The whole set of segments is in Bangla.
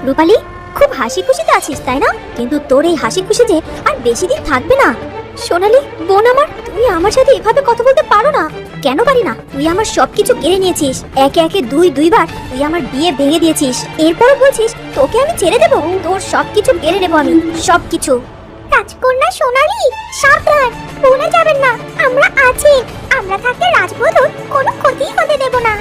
রূপালী, খুব হাসি খুশিতে আছিস তাই না? কিন্তু তোর এই হাসি খুশি যে আর বেশি দিন থাকবে না। সোনালি বোন আমার, তুমি আমার সাথে এভাবে কথা বলতে পারো না। কেন পারি না? তুই আমার সবকিছু কেড়ে নিয়েছিস। একে একে দুইবার তুই আমার বিয়ে ভেঙে দিয়েছিস। এরপর বলছিস তোকে আমি ছেড়ে দেবো? তোর সবকিছু কেড়ে নেবো আমি, সবকিছু। রাজকন্যা সোনালি, সাবধান, ভুলে যাবেন না আমরা আছি। আমরা থাকতে রাজবধূর কোনো ক্ষতি হতে দেব না।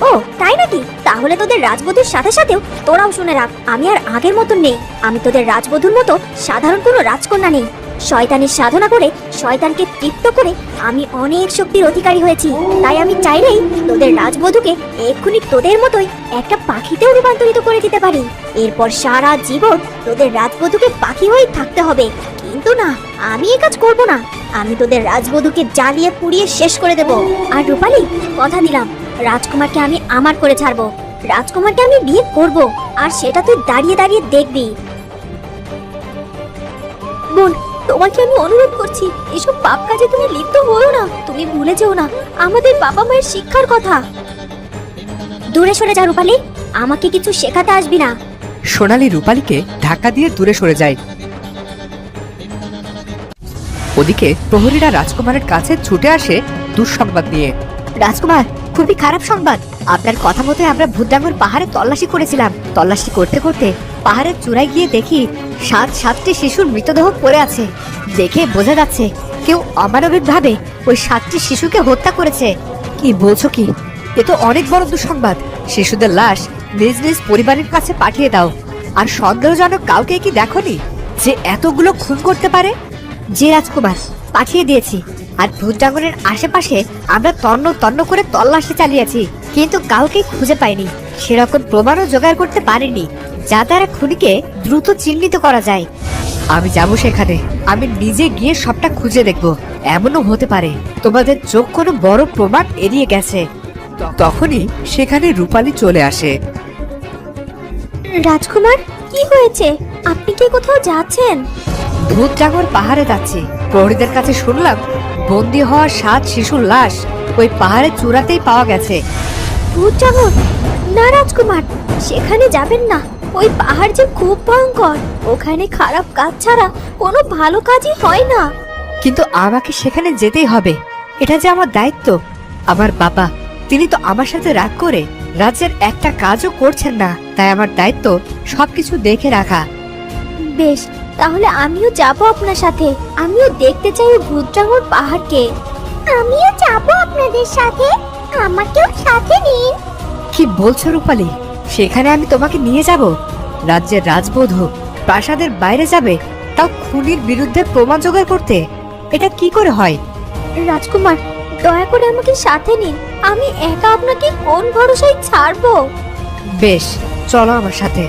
ও তাই নাকি? তাহলে তোদের রাজবধূর সাথে সাথেও তোরাও শুনে রাখ, আমি আর আগের মতন নেই। আমি তোদের রাজবধূর মতো সাধারণ কোনো রাজকন্যা নেই। শয়তানের সাধনা করে, শয়তানকে তৃপ্ত করে আমি অনেক শক্তির অধিকারী হয়েছি। তাই আমি চাইলেই তোদের রাজবধূকে এক্ষুনি তোদের মতোই একটা পাখিতেও রূপান্তরিত করে দিতে পারি। এরপর সারা জীবন তোদের রাজবধূকে পাখি হয়েই থাকতে হবে। কিন্তু না, আমি এ কাজ করব না। আমি তোদের রাজবধূকে জ্বালিয়ে পুড়িয়ে শেষ করে দেব। আর রূপালী, কথা দিলাম, রাজকুমারকে আমি আমার করে ছাড়বো। রাজকুমারকে আমি বিয়ে করব, আর সেটা তুই দাঁড়িয়ে দাঁড়িয়ে দেখবি। বোন, তোমাকে আমি অনুরোধ করছি, এসব পাপ কাজে তুমি লিপ্ত হও না। তুমি ভুলে যেও না আমাদের বাবা মায়ের শিক্ষার কথা। দূরে সরে যা রূপালী, আমাকে কিছু শেখাতে আসবি না। সোনালি রূপালীকে ধাক্কা দিয়ে দূরে সরে যায়। ওদিকে প্রহরীরা রাজকুমারের কাছে ছুটে আসে দুঃসংবাদ নিয়ে। রাজকুমার, খুবই খারাপ সংবাদ। আপনার কথা মতো আমরা ভূতডাঙ্গর পাহাড়ে তল্লাশি করেছিলাম। তল্লাশি করতে করতে পাহাড়ের চূড়ায় গিয়ে দেখি সাতটি শিশুর মৃতদেহ পড়ে আছে। দেখে বোঝা যাচ্ছে কেউ অমানবিক ভাবে ওই 7টি শিশুকে হত্যা করেছে। কি বলছো কি? এ তো অনেক বড় দুঃসংবাদ। শিশুদের লাশ নিজ নিজ পরিবারের কাছে পাঠিয়ে দাও। আর সন্দেহজনক কাউকে কি দেখোনি যে এতগুলো খুন করতে পারে? জি রাজকুমার, পাঠিয়ে দিয়েছি। আর ভূতডাঙ্গরের আশেপাশে আমরা তন্ন করে তল্লাশি চালিয়েছি, কিন্তু কাউকে খুঁজে পাইনি। সেরকম প্রমাণও জোগাড় করতে পারিনি যা দ্বারা খুনিকে দ্রুত চিহ্নিত করা যায়। আমি যাব সেখানে। আমি নিজে গিয়ে সবটা খুঁজে দেখব। এমনও হতে পারে তোমাদের চোখ কোনো বড় প্রমাণ এড়িয়ে গেছে। তখনই সেখানে রূপালী চলে আসে। রাজকুমার, কি হয়েছে? আপনি কি কোথাও যাচ্ছেন? ভূতডাঙ্গর পাহাড়ে যাচ্ছি। প্রহরীদের কাছে শুনলাম বন্দী হওয়া 7 শিশুর লাশ ওই পাহাড়ের চূড়াতেই পাওয়া গেছে। ভূতডাঙ্গর? না রাজকুমার, সেখানে যাবেন না। ওই পাহাড় যে খুব ভয়ঙ্কর। ওখানে খারাপ কাজ ছাড়া কোনো ভালো কাজই হয় না। কিন্তু আমাকে সেখানে যেতেই হবে। এটা যে আমার দায়িত্ব। আমার বাবা, তিনি তো আমার সাথে রাগ করে রাজ্যের একটা কাজও করছেন না। তাই আমার দায়িত্ব সবকিছু দেখে রাখা। বেশ, তাহলে আমিও যাব আপনার সাথে। আমিও দেখতে চাই ভূতডাঙ্গর পাহাড়কে। আমিও যাব আপনাদের সাথে, আমাকেও সাথে নিন। কি বলছো রূপালী? সেখানে আমি তোমাকে নিয়ে যাব? রাজ্যের রাজবধূ প্রাসাদের বাইরে যাবে, তাও খুনির বিরুদ্ধে প্রমাণ জোগাড় করতে? এটা কি করে হয়? রাজকুমার, দয়া করে আমাকে সাথে নিন। আমি একা আপনাকে কোন ভরসায় ছাড়বো? বেশ, চলো আমার সাথে।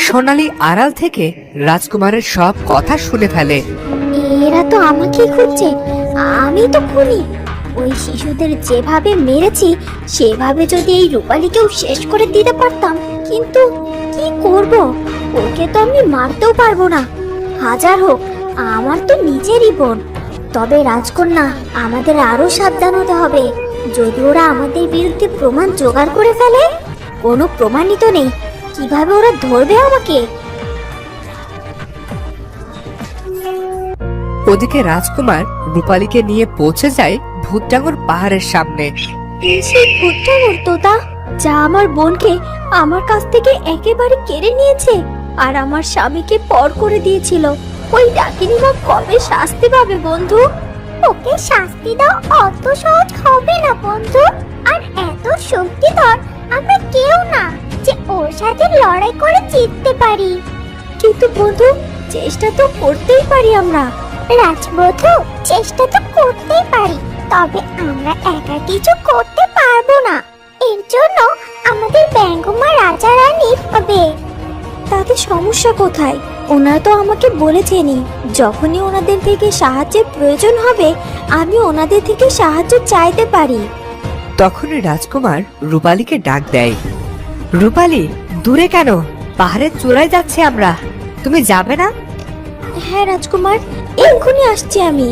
সোনালী আড়াল থেকে রাজকুমারের সব কথা শুনে ফেলে। এরা তো আমাকেই খুঁজছে। আমি তো খুনি। ওই শিশুদের যেভাবে মেরেছি সেভাবে যদি এই রূপালীকেও শেষ করে দিতে পারতাম। কিন্তু কি করব? ওকে তো আমি মারতেও পারবো না। হাজার হোক, আমার তো নিজেরই বোন। তবে রাজকন্যা, আমাদের আরো সাবধান হতে হবে। যদি ওরা আমাদের বিরুদ্ধে প্রমাণ জোগাড় করে ফেলে? কোনো প্রমাণই তো নেই, কিভাবে ওরা ধরবে আমাকে? ওদিকে রাজকুমার রূপালীকে নিয়ে পৌঁছে যায় ভূতডাঙ্গর পাহাড়ের সামনে। সেই ভূতডাঙ্গর তোতা, যা আমার বোনকে আমার কাছ থেকে একেবারে কেড়ে নিয়েছে আর আমার স্বামীকে পর করে দিয়েছিল। ওই ডাকিনী মা কবে শাস্তি পাবে বন্ধু? ওকে শাস্তি দাও অত সহজ হবে না বন্ধু। আর এত শক্তিধর আমরা কেউ না যে ওর সাথে লড়াই করে জিততে পারি। কিন্তু বন্ধু, চেষ্টা তো করতেই পারি আমরা। রাজবধূ, চেষ্টা তো করতেই পারি, তবে আমরা একা কিছু করতে পারবো না। এর জন্য আমাদের ব্যঙ্গমা রাজা রানী হবে। তাতে সমস্যা কোথায়? ওনারা তো আমাকে বলেছেনই, যখনই ওনাদের থেকে সাহায্যের প্রয়োজন হবে আমি ওনাদের থেকে সাহায্য চাইতে পারি। তখনই রাজকুমার রূপালীকে ডাক দেয়। রূপালী, দূরে কেন? পাহাড়ের চূড়ায় যাচ্ছে আমরা। তুমি যাবে না? হ্যাঁ রাজকুমার, এক্ষুনি আসছি আমি।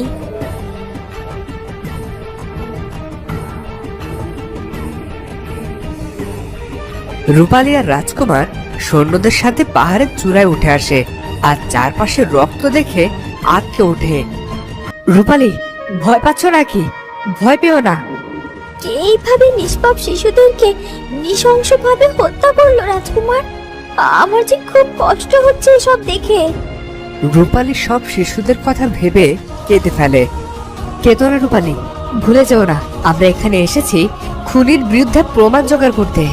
রূপালী আর রাজকুমার সৈন্যদের সাথে পাহাড়ের চূড়ায় উঠে আসে আর চারপাশে রক্ত দেখে আঁতকে ওঠে। রূপালী, ভয় পাচ্ছ নাকি? ভয় পেও না। এইভাবে নিষ্পাপ শিশুদেরকে নৃশংসভাবে হত্যা করলো রাজকুমার। আমার যে খুব কষ্ট হচ্ছে এসব দেখে। রূপালী সব শিশুদের কথা ভেবে কেঁদে ফেলে। কেঁদো না রূপালী, ভুলে যেও না আমরা এখানে এসেছি খুনির বিরুদ্ধে প্রমাণ জোগাড় করতে।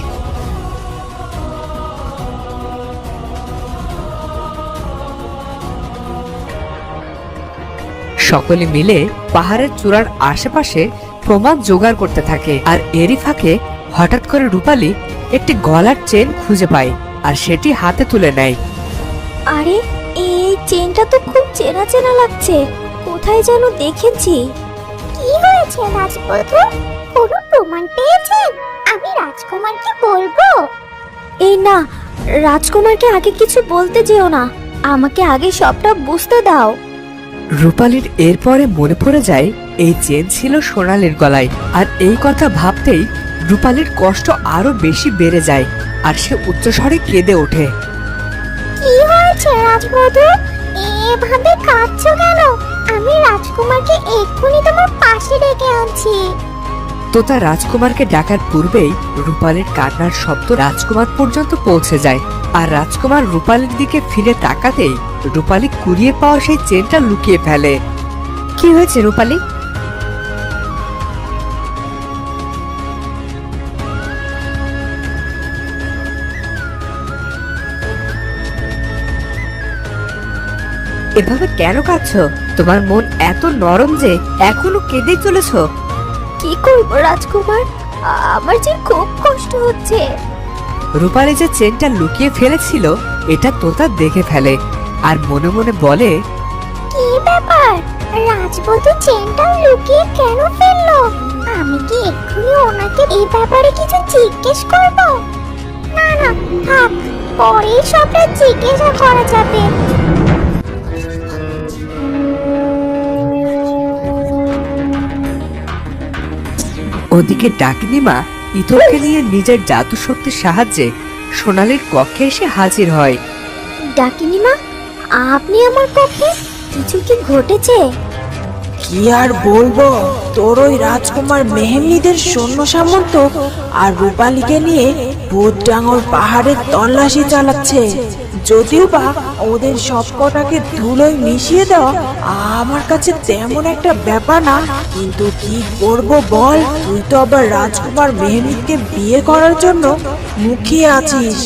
সকলে মিলে পাহাড়ের চূড়ার আশেপাশে প্রমাণ জোগাড় করতে থাকে। আর এরই ফাঁকে হঠাৎ করে রূপালী একটি গলার চেন খুঁজে পায় আর সেটি হাতে তুলে নেয়। আরে, এই চেনটা তো খুব চেনা চেনা লাগছে, কোথায় যেন দেখেছি। কি হয়েছে রাজপুত্র? কোনো প্রমাণ পেয়েছেন? আমি রাজকুমারকে বলবো। এই না, রাজকুমারকে আগে কিছু বলতে যেও না, আমাকে আগে সবটা বুঝতে দাও। রূপালীর এরপরে মনে পড়ে যায় এই চেন ছিল সোনালীর গলায়। আর এই কথা ভাবতেই রূপালীর কষ্ট আরো বেশি বেড়ে যায় আর সে উচ্চস্বরে কেঁদে ওঠে। কি হয়েছে রাজবধূ? এভাবে কাঁদছো কেন? আমি রাজকুমারকে এক্ষুনি তোমার পাশে ডেকে আনছি। তোতা রাজকুমারকে ডাকার পূর্বেই রূপালীর কান্নার শব্দ রাজকুমার পর্যন্ত পৌঁছে যায়। আর রাজকুমার রূপালীর দিকে ফিরে তাকাতেই রূপালী কুড়িয়ে পাওয়া সেই চেনটা লুকিয়ে ফেলে। কি হয়েছে রূপালী? এভাবে কেন কাঁদছো? তোমার মন এত নরম যে এখনো কেঁদে চলেছো। কি করবো রাজকুমার, আমার যে খুব কষ্ট হচ্ছে। রূপালী যে চেনটা লুকিয়ে ফেলেছিল এটা তোতা দেখে ফেলে আর মনে মনে বলে, কি ব্যাপার, রাজবধূ চেনটা লুকিয়ে কেন ফেললো? আমি কি এক্ষুনি ওনাকে এই ব্যাপারে কিছু জিজ্ঞেস করব? না না, থাক, পরে সবটা জিজ্ঞাসা করা যাবে। ওদিকে ডাকিনী মা ইতরকে নিয়ে নিজের জাদু শক্তির সাহায্যে সোনালীর কক্ষে এসে হাজির হয়। ডাকিনী মা, আপনি আমার কক্ষে? কিছু কি ঘটেছে? কি আর বলবো, তোর ওই রাজকুমার মেহমিদের সৈন্য সামন্ত আর রূপালীকে নিয়ে ভূতডাঙর পাহাড়ের তল্লাশি চালাচ্ছে। যদিও বা ওদের সবকটাকে ধুলোয় মিশিয়ে দেওয়া আমার কাছে তেমন একটা ব্যাপার না, কিন্তু কি করব বল, তুই তো আবার রাজকুমার মেহমিদকে বিয়ে করার জন্য মুখিয়ে আছিস,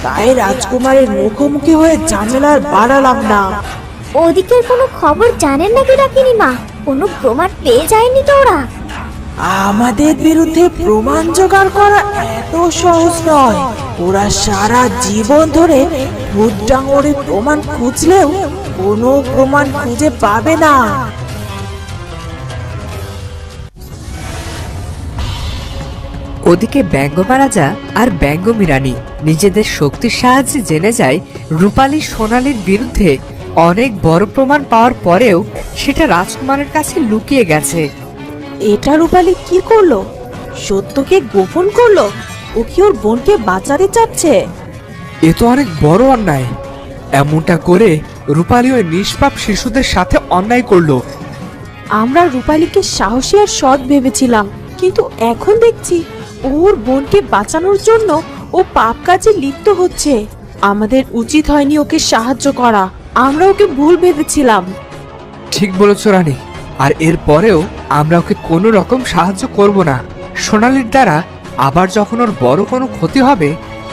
তাই রাজকুমারের মুখোমুখি হয়ে ঝামেলার বাড়ালাম না। ওদিকের কোনো খবর জানেন নাকি ডাকিনী মা? কোনো প্রমাণ পেয়ে যায়নি তো ওরা? আমাদের বিরুদ্ধে প্রমাণ জোগাড় করা এত সহজ নয়। ওরা সারা জীবন ধরে ভূতডাঙরে প্রমাণ খুঁজলেও কোনো প্রমাণ খুঁজে পাবে না। ওদিকে ব্যঙ্গমা রাজা আর ব্যঙ্গমী রানী নিজেদের শক্তির সাহায্যে জেনে যায় রূপালী সোনালীর বিরুদ্ধে অনেক বড় প্রমাণ পাওয়ার পরেও সেটা রাজকুমারের কাছে লুকিয়ে গেছে। এটা রূপালী কি করলো? সত্যকে গোপন করলো? ও কি ওর বোনকে বাঁচাতে চাচ্ছে? এ তো অনেক বড় অন্যায়। এমনটা করে রূপালী ওই নিষ্পাপ শিশুদের সাথে অন্যায় করলো। আমরা রূপালীকে সাহসী আর সৎ ভেবেছিলাম, কিন্তু এখন দেখছি ওর বোনকে বাঁচানোর জন্য ও পাপ কাজে লিপ্ত হচ্ছে। আমাদের উচিত হয়নি ওকে সাহায্য করা, আমরা ওকে ভুল ভেবেছিলাম। ঠিক বলেছ রানী, আর এর পরেও আমরা ওকে কোনো রকম সাহায্য করব না। সোনালীর দ্বারা আবার যখন ওর বড় কোনো ক্ষতি হবে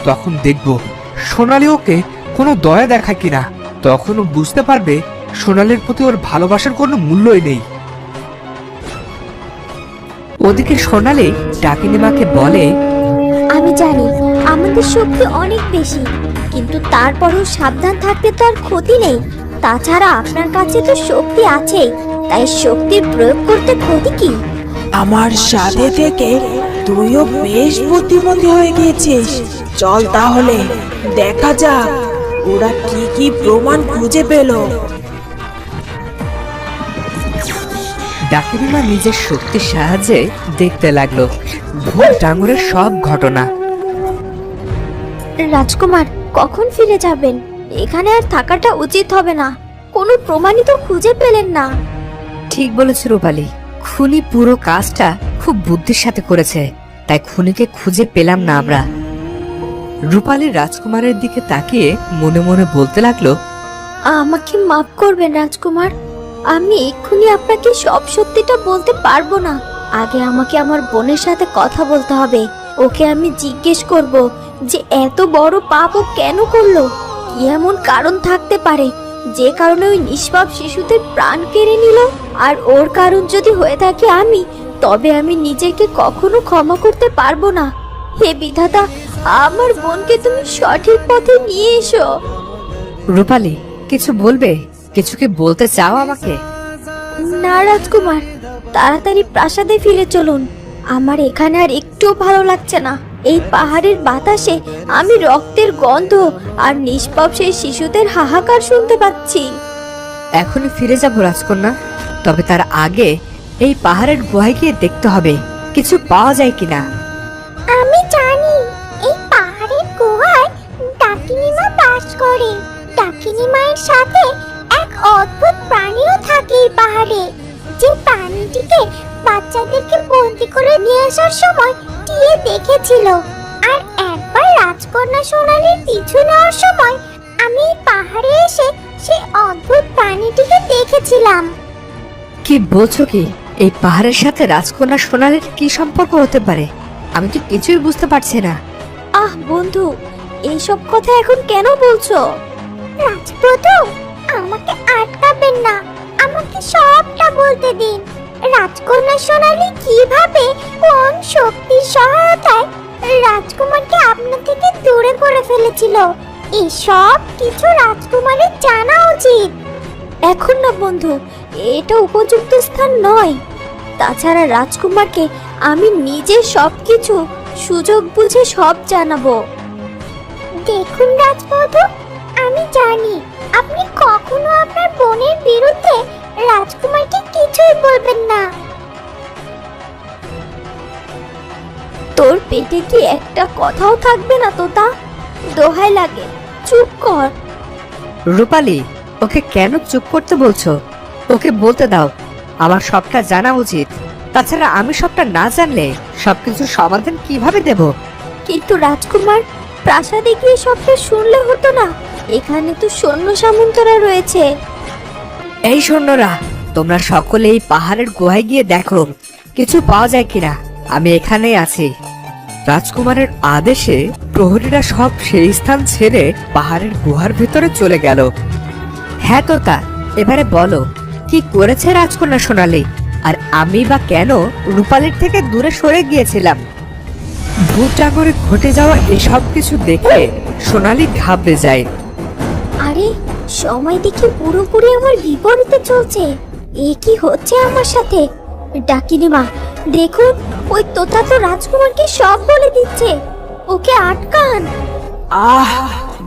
তখন দেখব সোনালী ওকে কোনো দয়া দেখায় কিনা। তখন ও বুঝতে পারবে সোনালীর প্রতি ওর ভালোবাসার কোনো মূল্যই নেই। ওদিকে সোনালী ডাকিনী মাকে বলে, আমি জানি আমাদের শক্তি অনেক বেশি, কিন্তু তারপরেও সাবধান থাকতে তো আর ক্ষতি নেই। তাছাড়া আপনার কাছে তো শক্তি আছেই, তাই শক্তির প্রয়োগ করতে ক্ষতি কি? আমার সাথে থেকে তুইও বেশ বুদ্ধিমতী হয়ে গিয়েছিস। চল তাহলে দেখা যাক ওরা কি কি প্রমাণ খুঁজে পেল। ডাকিনী মা নিজের শক্তির সাহায্যে দেখতে লাগলো ভূত ডাঙরের সব ঘটনা। রাজকুমার কখন ফিরে যাবেন? এখানে আর থাকাটা উচিত হবে না। কোনো প্রমাণই তো খুঁজে পেলেন না। ঠিক বলেছ রূপালী, খুনি পুরো কাজটা খুব বুদ্ধির সাথে করেছে, তাই খুনিকে খুঁজে পেলাম না আমরা। রূপালী রাজকুমারের দিকে তাকিয়ে মনে মনে বলতে লাগলো, আমাকে মাফ করবেন রাজকুমার, আমি এক্ষুনি আপনাকে সব সত্যিটা বলতে পারবো না। আগে আমাকে আমার বোনের সাথে কথা বলতে হবে। ওকে আমি জিজ্ঞেস করব যে এত বড় পাপ ও কেন করলো, কি এমন কারণ থাকতে পারে যে কারণে ওই নিষ্পাপ শিশুদের প্রাণ কেড়ে নিল। আর ওর কারণ যদি হয়ে থাকে আমি, তবে আমি নিজেকে কখনো ক্ষমা করতে পারবো না। হে বিধাতা, আমার বোনকে তুমি সঠিক পথে নিয়ে এসো। রূপালী কিছু বলবে? কিছু কি বলতে চাও আমাকে? না রাজকুমার, তাড়াতাড়ি প্রাসাদে ফিরে চলুন। আমার এখানে আর একটুও ভালো লাগছে না। এই পাহাড়ের বাতাসে আমি রক্তের গন্ধ আর নিষ্পাপ সেই শিশুদের হাহাকার শুনতে পাচ্ছি। এখনই ফিরে যাব রাজকন্যা, তবে তার আগে এই পাহাড়ের গুহায় গিয়ে দেখতে হবে কিছু পাওয়া যায় কিনা। আমি জানি এই পাহাড়ের গুহায় ডাকিনী মা বাস করে। ডাকিনী মায়ের সাথে এক অদ্ভুত প্রাণীও থাকে এই পাহাড়ে, যে প্রাণীটিকে বাচ্চাদেরকে বন্দি করে নিয়ে আসার সময় টিয়ে দেখেছিল। আর একবার রাজকন্যা সোনালীর পিছু নেওয়ার সময় আমি এই পাহাড়ে এসে সেই অদ্ভুত প্রাণীটিকে দেখেছিলাম। কি বলছো কি? এই পাহাড়ের সাথে রাজকন্যা সোনালীর কি সম্পর্ক হতে পারে? আমি তো কিছুই বুঝতে পারছি না। আহ বন্ধু, এইসব কথা এখন কেন বলছো? রাজপ্রভু, আমাকে আটকাবেন না, আমাকে সবটা বলতে দিন। রাজকন্যা সোনালী কিভাবে, কোন শক্তির সহায়তায় রাজকুমারকে আপনার থেকে দূরে করে ফেলেছিল, এই সব কিছু রাজকুমারের জানা উচিত। এখন না বন্ধু, এটা উপযুক্ত স্থান নয়। তাছাড়া রাজকুমারকে আমি নিজে সবকিছু সুযোগ বুঝে সব জানাবো। দেখুন রাজবধূ, আমি জানি আপনি কখনো আপনার বোনের বিরুদ্ধে রাজকুমারকে কিছুই বলবেন না। তোর পেটে কি একটা কথাও থাকবে না তোতা? দোহাই লাগে, চুপ কর। রূপালী, ওকে কেন চুপ করতে বলছো? ওকে বলতে দাও, আমার সবটা জানা উচিত। তাছাড়া আমি সবটা না জানলে সবকিছু সমাধান কিভাবে দেব? কিন্তু রাজকুমার, প্রাসাদে গিয়ে সবটা শুনলে হতো না? এখানে তো সৈন্য সামন্তরা রয়েছে। এই সৈন্যরা, তোমরা সকলে এই পাহাড়ের গুহায় গিয়ে দেখো কিছু পাওয়া যায় কিনা। আমি এখানেই আছি। রাজকুমারের আদেশে প্রহরীরা সব সেই স্থান ছেড়ে পাহাড়ের গুহার ভেতরে চলে গেল। হ্যাঁ তোতা, এবারে বলো কি করেছে রাজকন্যা সোনালী, আর আমি বা কেন রূপালীর থেকে দূরে সরে গিয়েছিলাম? ভূটাগরে ঘটে যাওয়া এসব কিছু দেখে সোনালী ঘাবড়ে যায়। আরে, সময় দেখি পুরোপুরি আমার বিপরীতে চলছে। এ কি হচ্ছে আমার সাথে? ডাকিনী মা, দেখুন, ওই তোতা তো রাজকুমারকে সব বলে দিচ্ছে। ওকে আটকান। আহ,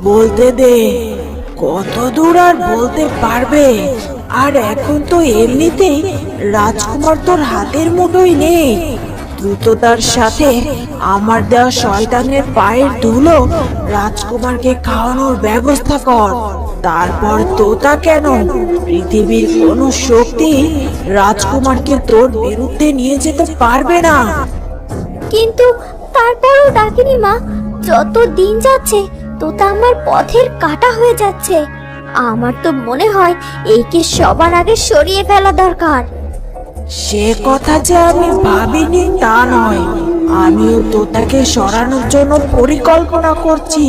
বলতে দে, কত দূর আর বলতে পারবে? আর এখন তো এমনিতেই রাজকুমার তোর হাতের মুঠোয় নেই। দ্রুততার সাথে আমার দেওয়া শয়তানের পায়ের ধুলো রাজকুমারকে খাওয়ানোর ব্যবস্থা কর। তারপর তোতা কেন, পৃথিবীর কোনো শক্তি রাজকুমারকে তোর বিরুদ্ধে নিয়ে যেতে পারবে না। কিন্তু তারপরও ডাকিনী মা, যত দিন যাচ্ছে তোতা আমার পথের কাঁটা হয়ে যাচ্ছে। আমার তো মনে হয় একে সবার আগে সরিয়ে ফেলা দরকার। সে কথা যে আমি ভাবিনি তা নয়, আমিও তোতাকে সরানোর জন্য পরিকল্পনা করছি।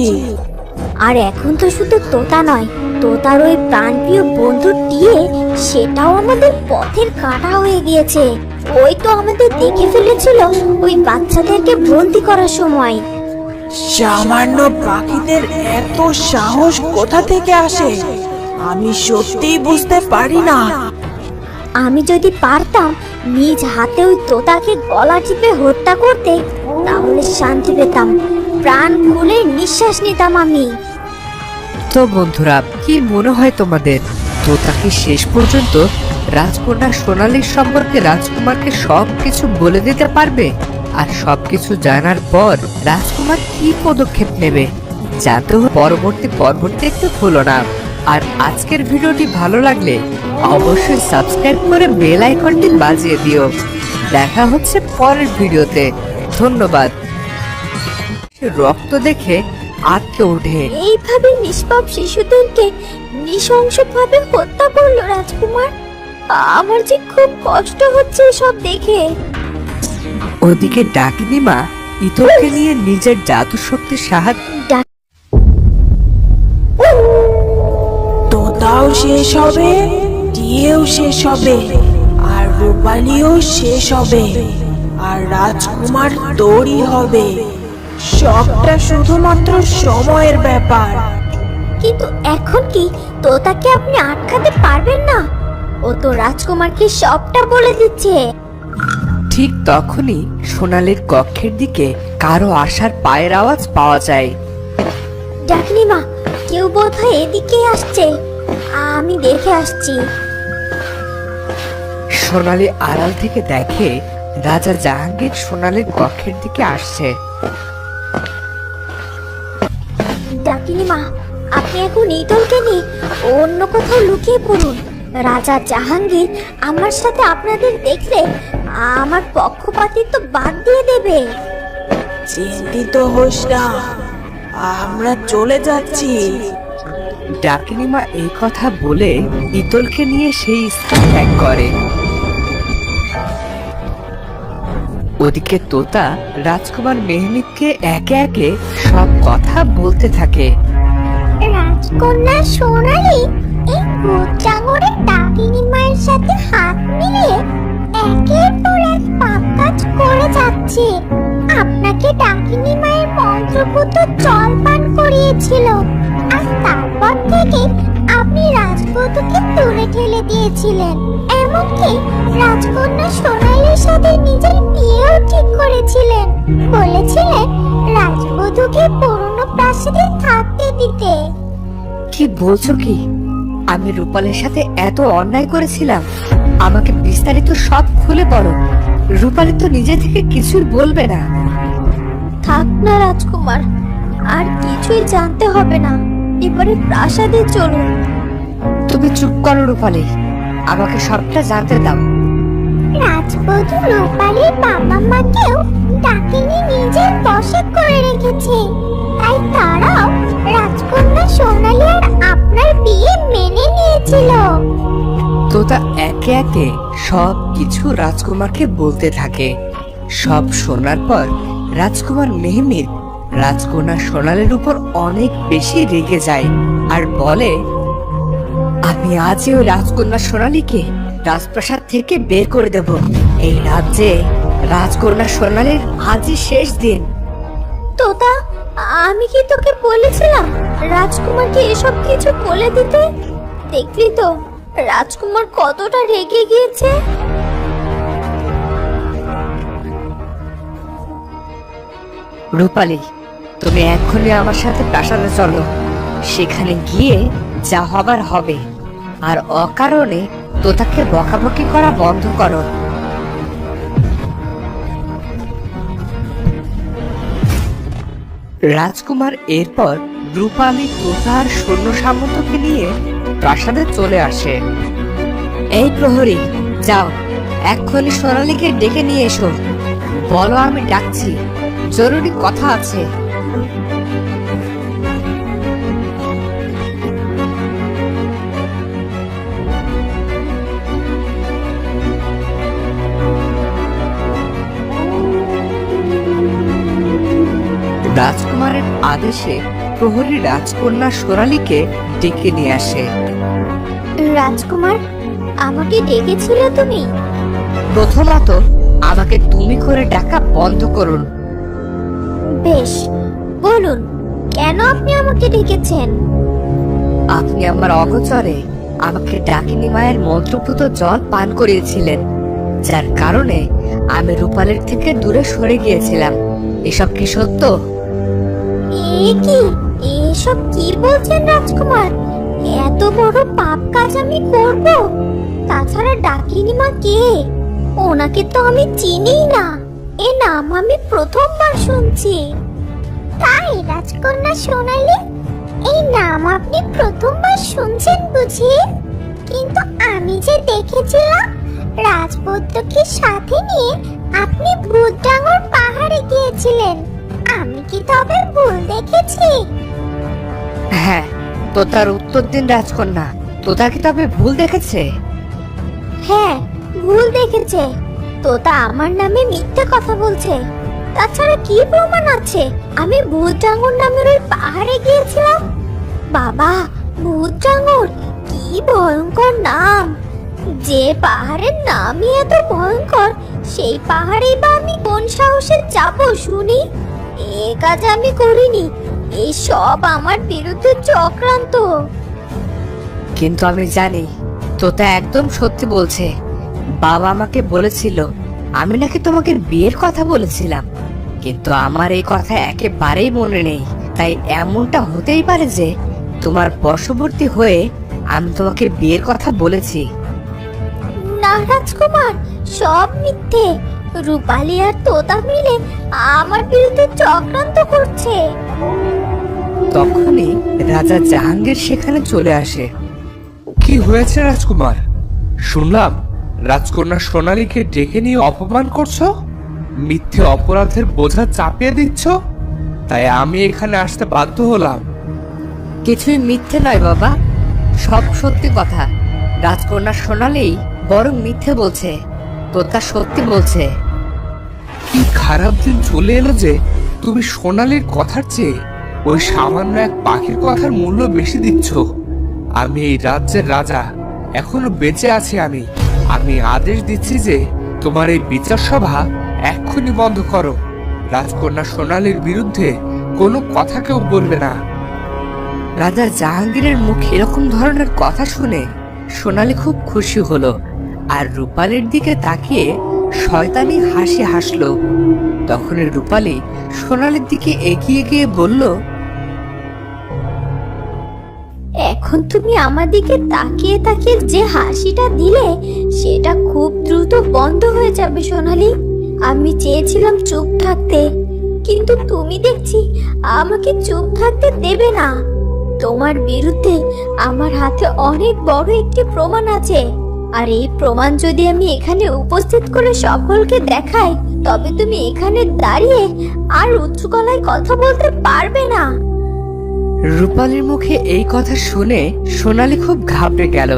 আর এখন তো শুধু তোতা নয়, তোতার ওই প্রাণপ্রিয় বন্ধু টিয়ে, সেটাও আমাদের পথের কাঁটা হয়ে গিয়েছে। ওই তো আমাদের দেখে ফেলেছিল ওই বাচ্চাদেরকে বন্দি করার সময়। সামান্য পাখিদের এত সাহস কোথা থেকে আসে আমি সত্যিই বুঝতে পারি না। আমি যদি পারতাম নিজ হাতে ওই তোতাকে গলা টিপে হত্যা করতে, তাহলে শান্তি পেতাম, প্রাণ খুলে নিঃশ্বাস নিতাম আমি। তো বন্ধুরা, কি মনে হয় তোমাদের, তোতা কি শেষ পর্যন্ত রাজকন্যা সোনালীর সম্পর্কে রাজকুমারকে সবকিছু বলে দিতে পারবে? আর সবকিছু জানার পর রাজকুমার কি পদক্ষেপ নেবে? জানতে পরবর্তী পর্বটি একটু ভুলো না। আর আজকের ভিডিওটি ভালো লাগলে অবশ্যই সাবস্ক্রাইব করে বেল আইকনটি বাজিয়ে দিও। দেখা হচ্ছে পরের ভিডিওতে। ধন্যবাদ। রক্ত দেখে আটকে ওঠে। এইভাবে নিষ্পাপ শিশুদেরকে নৃশংসভাবে হত্যা করলো রাজকুমার। আমার যে খুব কষ্ট হচ্ছে সব দেখে। ওদিকে ডাকিনী মা ইতলকে নিয়ে নিজের জাদু শক্তির সাহায্য তোতাও শেষ হবে, টিয়েও শেষ হবে, আর রূপালিও শেষ হবে, আর রাজকুমার তোরই হবে। সবটা শুধুমাত্র সময়ের ব্যাপার। কিন্তু এখন কি তোতাকে আপনি আটকাতে পারবেন না? ও তো রাজকুমারকে সবটা বলে দিচ্ছে। ঠিক তখনই সোনালীর কক্ষের দিকে কারো আসার পায়ের আওয়াজ পাওয়া যায়। ডাকিনি মা, কেউ বোধহয় এদিকে আসছে। আমি দেখে আসছি। সোনালী আড়াল থেকে দেখে রাজা জাহাঙ্গীর সোনালীর কক্ষের দিকে আসছে। ডাকিনি মা, আপনি এখন ইতলকে নিয়ে অন্য কোথাও লুকিয়ে পড়ুন। রাজা জাহাঙ্গীর আমার সাথে আপনাদের দেখলে আমার পক্ষপাতিত্ব বাদ দিয়ে দেবে। চিন্তিত হোস না, আমরা চলে যাচ্ছি। ডাকিনী মা এই কথা বলে ইতলকে নিয়ে সেই স্থান ত্যাগ করে। ওদিকে তোতা রাজকুমার মেহমিদকে একে একে সব কথা বলতে থাকে। রাজকন্যা সোনালী এই ভূত ডাঙরের ডাকিনী মায়ের সাথে হাত মিলিয়ে একের পর এক পাপ কাজ করে যাচ্ছে। আপনাকে ডাকিনী মায়ের মন্ত্রপুত জল পান করিয়েছিল, আর তারপর থেকে আপনি রাজবধূকে দূরে ঠেলে দিয়েছিলেন। এমনকি রাজকন্যা সোনালীর সাথে নিজের বিয়েও ঠিক করেছিলেন। বলেছিলেন রাজবধূকে পুরনো প্রাসাদে থাকতে দিতে। কি বলছো কি? আমি রূপালের সাথে এত অন্যায় করেছিলাম? আমাকে বিস্তারিত সব খুলে বলো। রূপালী তো নিজে থেকে কিছুই বলবে না। থাক না রাজকুমার, আর কিছুই জানতে হবে না। এবারে প্রাসাদে চলুন। তুমি চুপ করো রূপালী, আমাকে সবটা জানতে দাও। রাজবধূ রূপালীর বাবা মাকেও ডাকিনী নিজের বশে করে রেখেছে, তাই তারাও রাজকন্যা সোনালী আর আপনার বিয়ে মেনে নিয়েছিল। তোতা একে একে সব কিছু রাজকুমারকে বলতে থাকে। সব শোনার পর রাজকুমার মেহমিদ রাজকন্যা সোনালীর উপর অনেক বেশি রেগে যায় আর বলে, আমি আজই ওই রাজকন্যা সোনালীকে রাজপ্রাসাদ থেকে বের করে দেব। এই রাজ্যে রাজকন্যা সোনালীর আজই শেষ দিন। তোতা, আমি কি তোকে বলেছিলাম রাজকুমারকে এসব কিছু বলে দিতে? দেখলি তো রাজকুমার কতটা রেগে গিয়েছে। রূপালী, তুমি এক্ষুনি আমার সাথে প্রাসাদে চলো। সেখানে গিয়ে যা হবার হবে, আর অকারণে তোতাকে বকাবকি করা বন্ধ করো। রাজকুমার এরপর রূপালী তোতার সৈন্য সামন্তকে নিয়ে প্রাসাদে চলে আসে। এই প্রহরী, যাও এক্ষুনি সোনালীকে ডেকে নিয়ে এসো। বলো আমি ডাকছি, জরুরি কথা আছে। রাজকুমারের আদেশে প্রহরী রাজকন্যা সোনালীকে ডেকে নিয়ে আসে। রাজকুমার, আমাকে ডেকেছিলে তুমি? প্রথমত আমাকে তুমি করে ডাকা বন্ধ করুন। বেশ, বলুন কেন আপনি আমাকে ডেকেছেন? আপনি আমার অগোচরে আমাকে ডাকিনী মায়ের মন্ত্রপুত জল পান করিয়েছিলেন, যার কারণে আমি রূপালের থেকে দূরে সরে গিয়েছিলাম। এসব কি সত্য? এসব কি বলছেন রাজকুমার? এত বড় পাপ কাজ আমি করব? তাছাড়া ডাকিনী মা কে? ওনাকে তো আমি চিনিই না। এ নাম আমি প্রথমবার শুনছি। তাই রাজকন্যা সোনালি, এই নাম আপনি প্রথমবার শুনছেন বুঝি? কিন্তু আমি যে দেখেছিলাম রাজপুত্রকে সাথে নিয়ে আপনি ভূতডাঙর পাহাড়ে গিয়েছিলেন। আমি কি তবে ভুল দেখেছি? হ্যাঁ, তো তার উত্তর দিন রাজকন্যা, তোতা কি তবে ভুল দেখেছে? হ্যাঁ, ভুল দেখেছে। তোতা আমার নামে মিথ্যে কথা বলছে। তাছাড়া কি প্রমাণ আছে আমি ভূতডাঙর নামের ওই পাহাড়ে গিয়েছিলাম? বাবা, ভূতডাঙর কি ভয়ঙ্কর নাম! যে পাহাড়ের নামই এত ভয়ঙ্কর, সেই পাহাড়েই বা আমি কোন সাহসে যাব শুনি? এ কাজ আমি করিনি। এই সব আমার বিরুদ্ধে চক্রান্ত। কিন্তু আমি জানি তোতা একদম সত্যি বলছে। বাবা আমাকে বলেছিল আমি নাকি তোমাকে বিয়ের কথা বলেছিলাম, কিন্তু আমার এই কথা একেবারেই মনে নেই। তাই এমনটা হতেই পারে যে তোমার বশবর্তী হয়ে আমি তোমাকে বিয়ের কথা বলেছি। না রাজকুমার, সব মিথ্যে। রূপালী আর তোতা মিলে আমার বিরুদ্ধে চক্রান্ত করছে। তখনই রাজা জাহাঙ্গীর সেখানে চলে আসে। কি হয়েছে রাজকুমার? শুনলাম রাজকন্যা সোনালীকে ডেকে নিয়ে অপমান করছো, মিথ্যে অপরাধের বোঝা চাপিয়ে দিচ্ছ। তাই আমি এখানে আসতে বাধ্য হলাম। কিছুই মিথ্যে নয় বাবা, সব সত্যি কথা। রাজকন্যা সোনালী বরং মিথ্যে বলছে, তোতা সত্যি বলছে। কি খারাপ দিন চলে এলো যে তুমি সোনালীর কথার চেয়ে ওই সামান্য এক পাখির কথার মূল্য বেশি দিচ্ছ। আমি এই রাজ্যের রাজা, এখনো বেঁচে আছি। আমি আদেশ দিচ্ছি যে তোমার এই বিচার সভা এক্ষুনি বন্ধ করো। রাজকন্যা সোনালীর বিরুদ্ধে কোনো কথা কেউ বলবে না। রাজা জাহাঙ্গীরের মুখে এরকম ধরনের কথা শুনে সোনালী খুব খুশি হলো, আর রূপালীর দিকে তাকিয়ে শয়তানি হাসি হাসলো। তখনই রূপালী সোনালীর দিকে এগিয়ে গিয়ে বলল, এখন তুমি আমার দিকে তাকিয়ে তাকিয়ে যে হাসিটা দিলে, সেটা খুব দ্রুত বন্ধ হয়ে যাবে সোনালী। আমি চেয়েছিলাম চুপ থাকতে, কিন্তু তুমি দেখছি আমাকে চুপ থাকতে দেবে না। তোমার বিরুদ্ধে আমার হাতে অনেক বড় একটি প্রমাণ আছে, আর এই প্রমাণ যদি আমি এখানে উপস্থিত করে সকলকে দেখাই, তবে তুমি এখানে দাঁড়িয়ে আর উচ্চ গলায় কথা বলতে পারবে না। রূপালীর মুখে এই কথা শুনে সোনালী খুব ঘাবড়ে গেল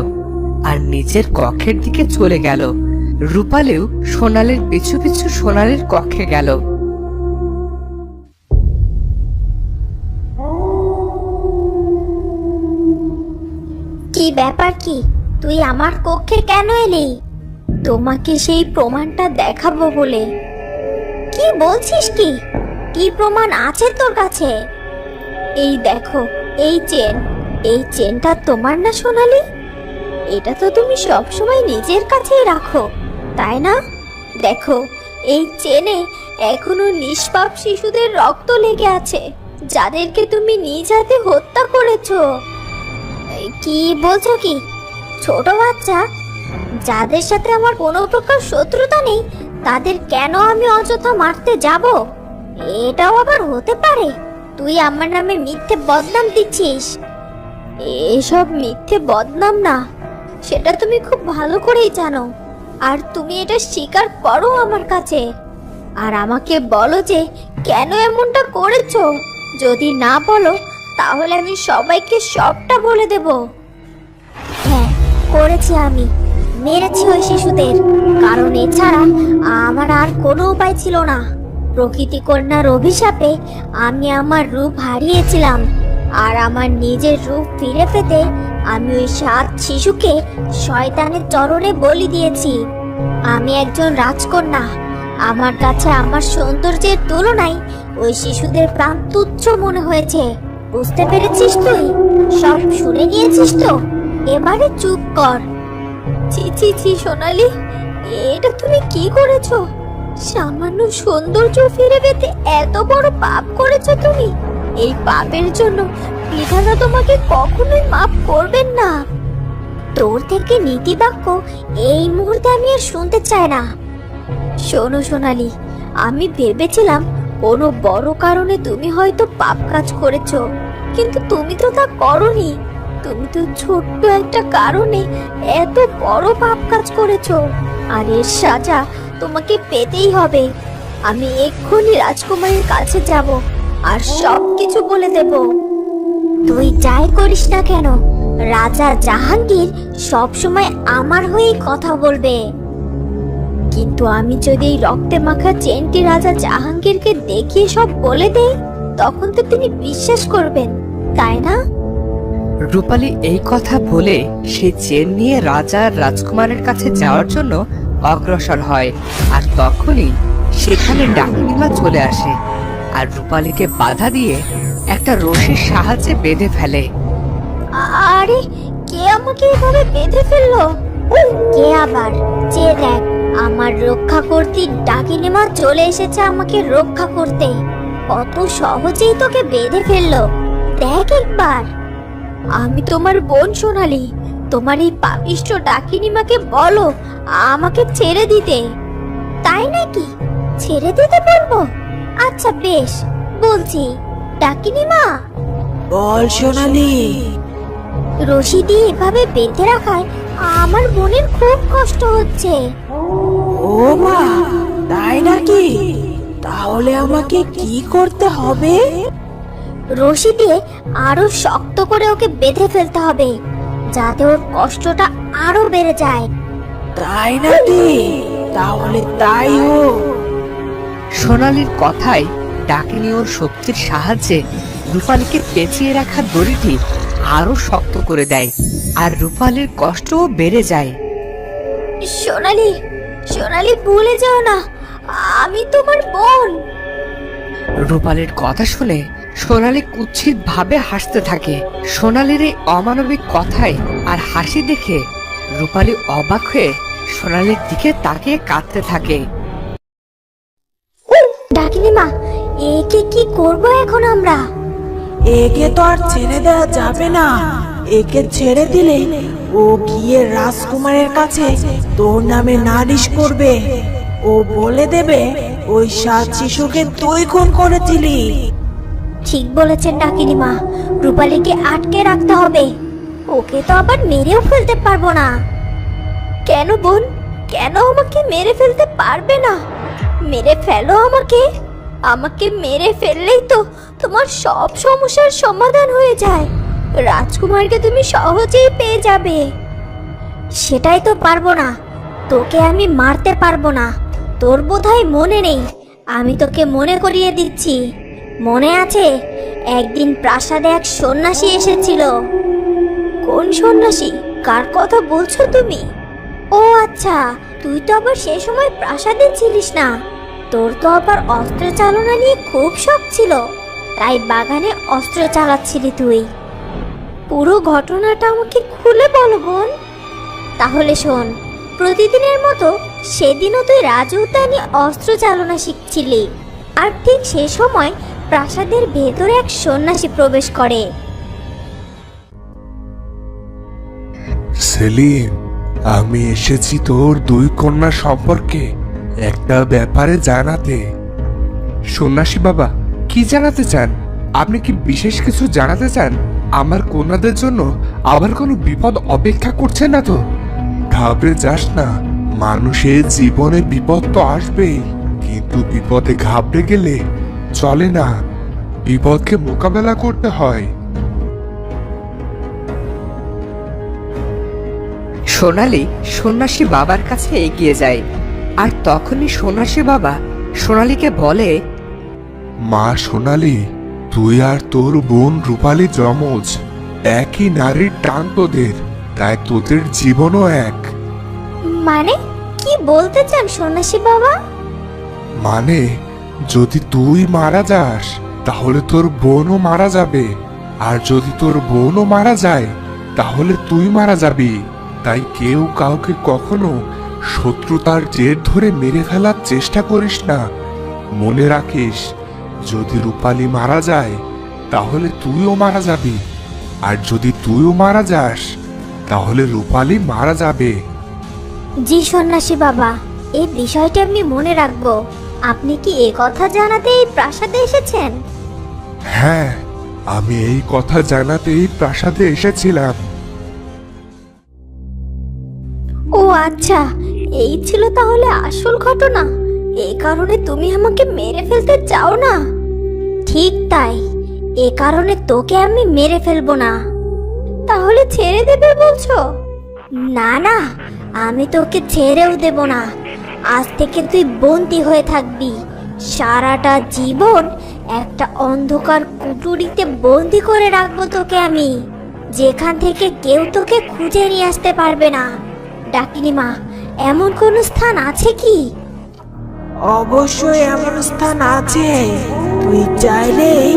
আর নিজের কক্ষের দিকে চলে গেল। রূপালীও সোনালীর পিছু পিছু সোনালীর কক্ষে গেল। কি ব্যাপার? কি তুই আমার কক্ষে কেন এলি? তোমাকে সেই প্রমাণটা দেখাবো বলে। কি বলছিস? কি কি প্রমাণ আছে তোর কাছে? এই দেখো, এই চেন। এই চেনটা তোমার না সোনালী? এটা তো তুমি সবসময় নিজের কাছেই রাখো, তাই না? দেখো, এই চেনে এখনো নিষ্পাপ শিশুদের রক্ত লেগে আছে, যাদেরকে তুমি নিজ হাতে হত্যা করেছো। কি বলছো? কি ছোট বাচ্চা যাদের সাথে আমার কোনো প্রকার শত্রুতা নেই, তাদের কেন আমি অযথা মারতে যাব? এটাও আবার হতে পারে? তুই আমার নামে মিথ্যে বদনাম দিচ্ছিস। এসব মিথ্যে বদনাম না, সেটা তুমি খুব ভালো করেই জানো। আর তুমি এটা স্বীকার করো আমার কাছে, আর আমাকে বলো যে কেন এমনটা করেছো। যদি না বলো, তাহলে আমি সবাইকে সবটা বলে দেব। হ্যাঁ, করেছি আমি। মেরেছি ওই শিশুদের, কারণ এছাড়া আমার আর কোনো উপায় ছিল না। প্রকৃতি কন্যার অভিশাপে আমি আমার রূপ হারিয়েছিলাম, আর আমার নিজের রূপ ফিরে পেতে আমি ওই 7 শিশুকে শয়তানের চরণে বলি দিয়েছি। আমি একজন রাজকন্যা, আমার কাছে আমার সৌন্দর্যের তুলনায় ওই শিশুদের প্রাণ তুচ্ছ মনে হয়েছে। বুঝতে পেরেছিস? তুই সব শুনে নিয়েছিস তো? এবারে চুপ কর। ছি ছি ছি সোনালী, এটা তুমি কি করেছো? সামান্য সৌন্দর্য ফিরে পেতে এত বড় পাপ করেছো তুমি। এই পাপের জন্য বিধাতা তোমাকে কখনোই মাফ করবেন না। তোর থেকে নীতিবাক্য এই মুহূর্তে আমি আর শুনতে চাই না। শোনো সোনালী, আমি ভেবেছিলাম কোনো বড় কারণে তুমি হয়তো পাপ কাজ করেছো, কিন্তু তুমি তো তা করনি। তুমি তো ছোট্ট একটা কারণে এত বড় পাপ কাজ করেছো, আর এর সাজা তোমাকে পেতেই হবে। আমি এক্ষুনি রাজকুমারীর কাছে যাব আর সব কিছু বলে দেব। তুই যাই করিস না কেন, রাজা জাহাঙ্গীর সব সময় আমার হয়েই কথা বলবে। কিন্তু আমি যদি এই রক্তে মাখা চেনটি রাজা জাহাঙ্গীরকে দেখিয়ে সব বলে দেই, তখন তো তিনি বিশ্বাস করবেন, তাই না? রূপালী এই কথা বলে সে চেন নিয়ে রাজা আর রাজকুমারের কাছে যাওয়ার জন্য অগ্রসর হয়। আর তখনই সেখানে ডাকিনীমা চলে আসে আর রূপালীকে বাধা দিয়ে একটা রশির সাহায্যে বেঁধে ফেলে। আরে, কে আমাকে এভাবে বেঁধে ফেললো? কে আবার? চেয়ে দেখ, আমার রক্ষা করতে ডাকিনী মা চলে এসেছে আমাকে রক্ষা করতে। কত সহজেই তোকে বেঁধে ফেললো, দেখ একবার। আমি তোমার বোন সোনালি, তোমার এই পাপিষ্ঠ ডাকিনী মাকে বলো আমাকে ছেড়ে দিতে। তাই নাকি? ছেড়ে দিতে বলবো? আচ্ছা বেশ, বলছি। ডাকিনী মা, বল সোনালি। রশি দিয়ে এভাবে বেঁধে রাখায় আমার বোনের খুব কষ্ট হচ্ছে। ও মা, তাই নাকি? তাহলে আমাকে কি করতে হবে? রশি দিয়ে আরো শক্ত করে ওকে বেঁধে ফেলতে হবে, যাতে ওর কষ্টটা আরো বেড়ে যায়। তাই নাকি? তাহলে তাই হোক। সোনালীর কথায় ডাকিনী ওর শক্তির সাহায্যে রূপালীকে পেঁচিয়ে রাখা দড়িটি আরো শক্ত করে দেয়, আর রূপালীর কষ্টও বেড়ে যায়। সোনালি, সোনালি, ভুলে যাও না, আমি তোমার বোন। রূপালীর কথা শুনে সোনালী কুৎসিত ভাবে হাসতে থাকে। সোনালীর এই অমানবিক কথায় আর হাসি দেখে রূপালী অবাক হয়ে সোনালীর দিকে তাকিয়ে কাঁদতে থাকে। ডাকিনী মা, একে কি করব এখন আমরা? একে তো আর ছেড়ে দেওয়া যাবে না। একে ছেড়ে দিলে ও গিয়ে রাজকুমারের কাছে তোর নামে নালিশ করবে। ও বলে দেবে ওই 7 শিশুকে তুই খুন করেছিলি। ঠিক বলেছেন ডাকিনী মা, রূপালীকে আটকে রাখতে হবে। ওকে তো আবার মেরেও ফেলতে পারবো না। কেন বোন, কেন আমাকে মেরে ফেলতে পারবে না? মেরে ফেলো আমাকে। আমাকে মেরে ফেললেই তো তোমার সব সমস্যার সমাধান হয়ে যায়। রাজকুমারকে তুমি সহজেই পেয়ে যাবে। সেটাই তো পারবো না, তোকে আমি মারতে পারবো না। তোর বোধহয় মনে নেই, আমি তোকে মনে করিয়ে দিচ্ছি। মনে আছে, একদিন প্রাসাদে এক সন্ন্যাসী এসেছিল। কোন সন্ন্যাসী? কার কথা বলছো তুমি? ও আচ্ছা, তুই তো আবার সে সময় প্রাসাদে ছিলিস না। তোর তো আবার অস্ত্র চালনা নিয়ে খুব শখ ছিল, তাই বাগানে অস্ত্র চালাচ্ছিলি তুই। পুরো ঘটনাটা আমাকে খুলে বলো বোন। তাহলে শোন, প্রতিদিনের মতো সেদিনও তুই রাজ উদ্যানে অস্ত্র চালনা শিখছিলি, আর ঠিক সে সময় প্রাসাদের ভেতরে এক সন্ন্যাসী প্রবেশ করে। সেলিম, আমি এসেছি তোর 2 কন্যা সম্পর্কে একটা ব্যাপারে জানাতে। সন্ন্যাসী বাবা, কি জানাতে চান? আপনি কি বিশেষ কিছু জানাতে চান? আমার কন্যাদের জন্য আবার কোনো বিপদ অপেক্ষা করছে না তো? ঘাবড়ে যাস না, মানুষের জীবনে বিপদ তো আসবেই, কিন্তু বিপদে ঘাবড়ে গেলে চলে না। বিপদকে মোকাবেলা করতে হয়। সোনালী সন্ন্যাসী বাবার কাছে এগিয়ে যায়, আর তখনই সন্ন্যাসী বাবা সোনালীকে বলে, মা সোনালি, তুই আর তোর বোন রূপালী যমজ। একই নারীর টান তোদের, তাই তোদের জীবনও এক। মানে কি বলতে চান সন্ন্যাসী বাবা? মানে যদি তুই মারা যাস তাহলে তোর বোনও মারা যাবে, আর যদি তোর বোনও মারা যায় তাহলে তুই মারা যাবি। তাই কেউ কাউকে কখনো শত্রুতার জের ধরে মেরে ফেলার চেষ্টা করিস না। মনে রাখিস, যদি রূপালী মারা যায় তাহলে তুইও মারা যাবি, আর যদি তুইও মারা যাস তাহলে রূপালী মারা যাবে। জি সন্ন্যাসী বাবা, এই বিষয়টি আমি মনে রাখবো। আপনি কি এ কথা জানাতে এই প্রাসাদে এসেছেন? হ্যাঁ, আমি এই কথা জানাতেই প্রাসাদে এসেছিলাম। ও আচ্ছা, এই ছিল তাহলে আসল ঘটনা। এই কারণে তুমি আমাকে মেরে ফেলতে চাও না? ঠিক তাই, এ কারণে তোকে আমি মেরে ফেলবো না। তাহলে ছেড়ে দেবে বলছো? না না, আমি তোকে ছেড়েও দেব না। আজ থেকে তুই বন্দী হয়ে থাকবি। সারাটা জীবন একটা অন্ধকার কুটুরিতে বন্দী করে রাখবো তোকে আমি, যেখান থেকে কেউ তোকে খুঁজে নিয়ে আসতে পারবে না। ডাকিনী মা, এমন কোন স্থান আছে কি? অবশ্যই এমন স্থান আছে। তুই চাইলেই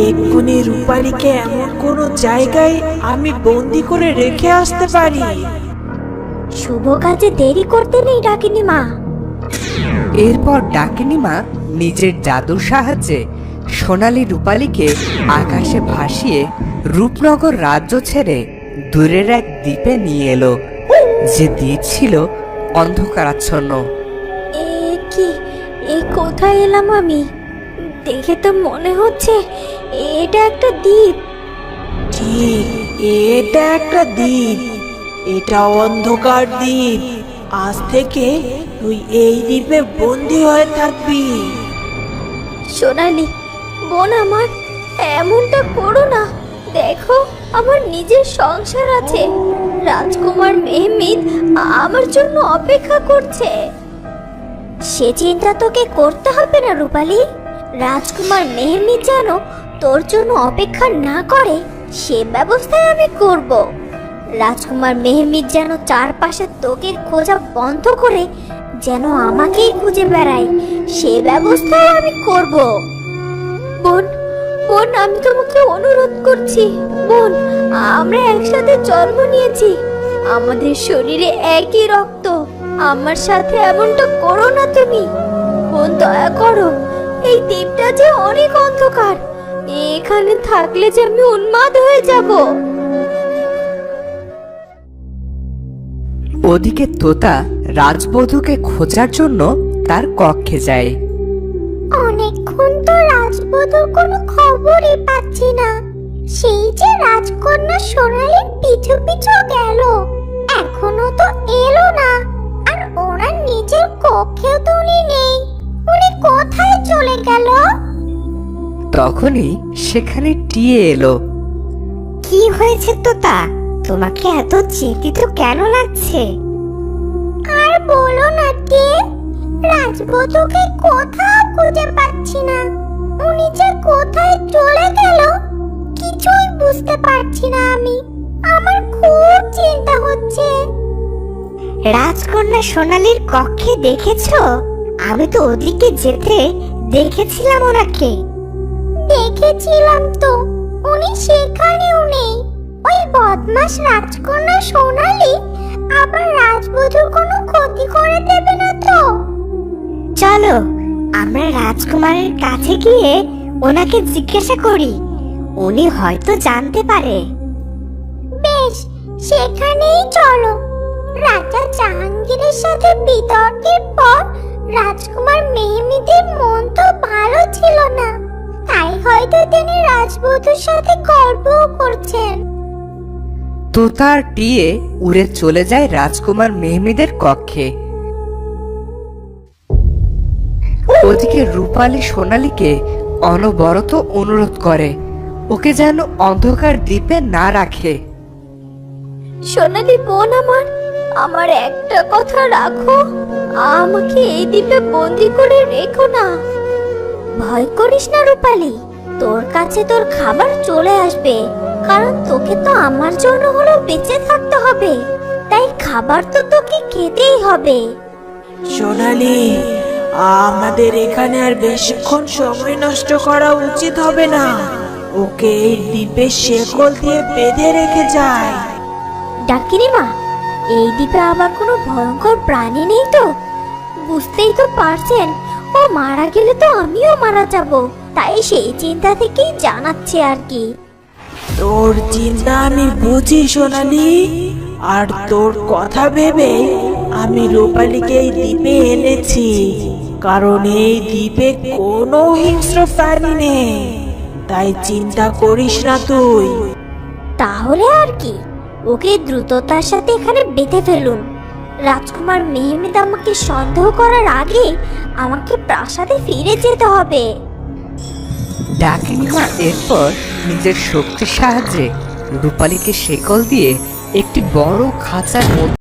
এক্ষুনি রূপালীকে এমন কোনো জায়গায় আমি বন্দি করে রেখে আসতে পারি। শুভ কাজে দেরি করতে নেই ডাকিনী মা। এরপর ডাকিনীমা নিজের জাদুর সাহায্যে সোনালী রূপালীকে আকাশে ভাসিয়ে রূপনগর রাজ্য ছেড়ে দূরের এক দ্বীপে নিয়ে এলো, যে দ্বীপ ছিল অন্ধকারাচ্ছন্ন। এ কোথায় এলাম আমি? দেখে তো মনে হচ্ছে এটা একটা দ্বীপ। ঠিক, এটা একটা দ্বীপ। এটা অন্ধকার দ্বীপ। আজ থেকে তুই এই দ্বীপে বন্দি হয়ে থাকবি। সোনালি বোন আমার, এমনটা করো না। দেখো, আমার নিজের সংসার আছে। রাজকুমার মেহমিদ আমার জন্য অপেক্ষা করছে। সে চিন্তা তোকে করতে হবে না রূপালী। রাজকুমার মেহমিদ যেন তোর জন্য অপেক্ষা না করে, সে ব্যবস্থাই আমি করব। রাজকুমার মেহমিদ যেন চারপাশে তোকে খোঁজা বন্ধ করে যেন আমাকেই খুঁজে বেড়ায়, সে ব্যবস্থাই আমি করব। বোন বোন, আমি তোমাকে অনুরোধ করছি। বোন, আমরা একসাথে জন্ম নিয়েছি, আমাদের শরীরে একই রক্ত। আমার সাথে এমনটা করো না তুমি। বোন, দয়া করো। এই দ্বীপটা যে অনেক অন্ধকার, এখানে থাকলে যে আমি উন্মাদ হয়ে যাব। ওদিকে তোতা রাজবধূকে খোঁজার জন্য তার কক্ষে যায়। অনেকক্ষণ তো রাজবধূর কোনো খবরই পাচ্ছি না। সেই যে রাজকন্যা সোনালীর পিছু পিছু গেল, এখনো তো এলো না। আর ওনার নিজের কক্ষেও তো উনি নেই। উনি কোথায় চলে গেল? তখনই সেখানে টিয়ে এলো। কি হয়েছে তোতা? তোমাকে এত চিন্তিত কেন লাগছে? আর বলো না কে, রাজবধূকে কোথাও খুঁজে পাচ্ছি না। উনি যে কোথায় চলে গেল কিছুই বুঝতে পারছি না আমি। আমার খুব চিন্তা হচ্ছে। রাজকন্যা সোনালীর কক্ষে দেখেছো? আমি তো ওদিকে যেতে দেখেছিলাম ওনাকে। দেখেছিলাম তো, উনি সেখানেও নেই। ওই বদমাস রাজকন্যা সোনালী আবার রাজবধূর কোনো ক্ষতি করে দেবে না তো? চলো আমরা রাজকুমারের কাছে গিয়ে ওনাকে জিজ্ঞাসা করি, উনি হয়তো জানতে পারে। বেশ, সেখানেই চলো। রাজা জাহাঙ্গীরের সাথে বিতর্কের পর রাজকুমার মেহমিদের মন তো ভালো ছিল না, তাই হয়তো তিনি রাজবধূর সাথে গল্পও করছেন। তোতার টিয়ে উড়ে চলে যায় রাজকুমার মেহমিদের কক্ষে। ওদিকে রূপালী সোনালীকে অনবরত অনুরোধ করে ওকে যেন অন্ধকার দ্বীপে না রাখে। সোনালী বোন আমার, আমার একটা কথা রাখো। আমাকে এই দ্বীপে বন্দি করে রেখো না। ভয় করিস না রূপালী, তোর কাছে তোর খাবার চলে আসবে। কারণ তোকে তো আমার জন্য হলো বেঁচে থাকতে হবে, তাই খাবার তো তোকে খেতেই হবে। সোনালী, আমাদের এখানে আর বেশিক্ষণ সময় নষ্ট করা উচিত হবে না। ওকে এই দ্বীপের শেকল দিয়ে বেঁধে রেখে যায়। ডাকিনী মা, এই দ্বীপে আবার কোনো ভয়ঙ্কর প্রাণী নেই তো? বুঝতেই তো পারছেন, ও মারা গেলে তো আমিও মারা যাব, তাই সেই চিন্তা থেকেই জানাচ্ছি আর কি। তোর চিন্তা আমি বুঝি সোনালী, আর তোর কথা ভেবে আমি রূপালীকে এই দ্বীপে এনেছি। কারণ এই দ্বীপে কোনো হিংস্র প্রাণী নেই, তাই চিন্তা করিস না তুই। তাহলে আর কি, ওকে দ্রুততার সাথে এখানে বেঁধে ফেলুন। রাজকুমার মেহমেদ আমাকে সন্দেহ করার আগে আমাকে প্রাসাদে ফিরে যেতে হবে। ডাকিনীমা এরপর নিজের শক্তির সাহায্যে রূপালীকে শেকল দিয়ে একটি বড় খাঁচার মধ্যে